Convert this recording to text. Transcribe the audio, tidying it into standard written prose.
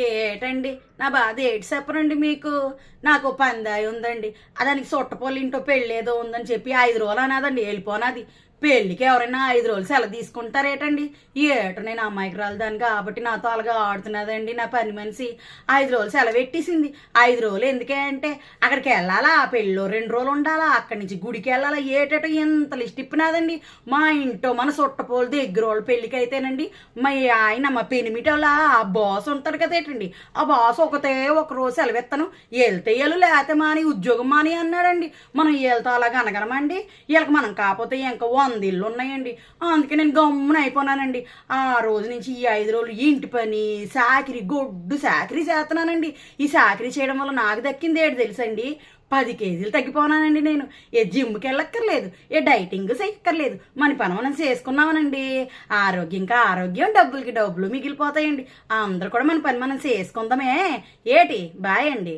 ఏటండి నా బాధ ఏటి చెప్పరండి మీకు. నాకు పందాయి ఉందండి, దానికి చుట్టపోలు ఇంటో పెళ్ళేదో ఉందని చెప్పి 5 రోజులు అనాదండి, వెళ్ళిపోనాది. పెళ్ళికి ఎవరైనా 5 రోజులు సెలవు తీసుకుంటారేటండి? ఏటో నేను అమ్మాయికి దాన్ని కాబట్టి నాతో అలాగా ఆడుతున్నదండి నా పని మనిషి. 5 రోజులు సెలవు పెట్టేసింది. 5 రోజులు ఎందుకే అంటే అక్కడికి వెళ్ళాలా, పెళ్ళిలో 2 రోజులు ఉండాలా, అక్కడి నుంచి గుడికి వెళ్ళాలా, ఏటేటో ఎంత లిస్ట్ ఇప్పినాదండి. మా ఇంట్లో మన చుట్టపోలు దగ్గర వాళ్ళ పెళ్ళికి అయితేనండి మా ఆయన మా పెనిమిటోళ్ళ ఆ బాస్ ఉంటాడు కదా ఏటండి, ఆ బాస్ ఒక రోజు సెలవు ఇస్తాను, వెళ్తే వెళ్ళు లేకపోతే మాని ఉద్యోగం మాని అన్నాడండి. మనం వెళ్తా అలాగ అనగలమండి? వీళ్ళకి మనం కాకపోతే ఇంకా 100 ఇళ్ళు ఉన్నాయండి. అందుకే నేను గమ్మున అయిపోయినానండి. ఆ రోజు నుంచి ఈ 5 రోజులు ఇంటి పని సాకిరి గొడ్డు సాకిరి చేస్తున్నానండి. ఈ సాకిరి చేయడం వల్ల నాకు దక్కింది ఏడు తెలుసండి, 10 కేజీలు తగ్గిపోనానండి నేను. ఏ జిమ్కి వెళ్ళక్కర్లేదు, ఏ డైటింగ్ చేయక్కర్లేదు, మన పని మనం చేసుకున్నామనండి. ఆరోగ్యంగా ఆరోగ్యం, డబ్బులకి డబ్బులు మిగిలిపోతాయండి. అందరూ కూడా మన పని మనం చేసుకుందామే ఏటి. బాయ్ అండి.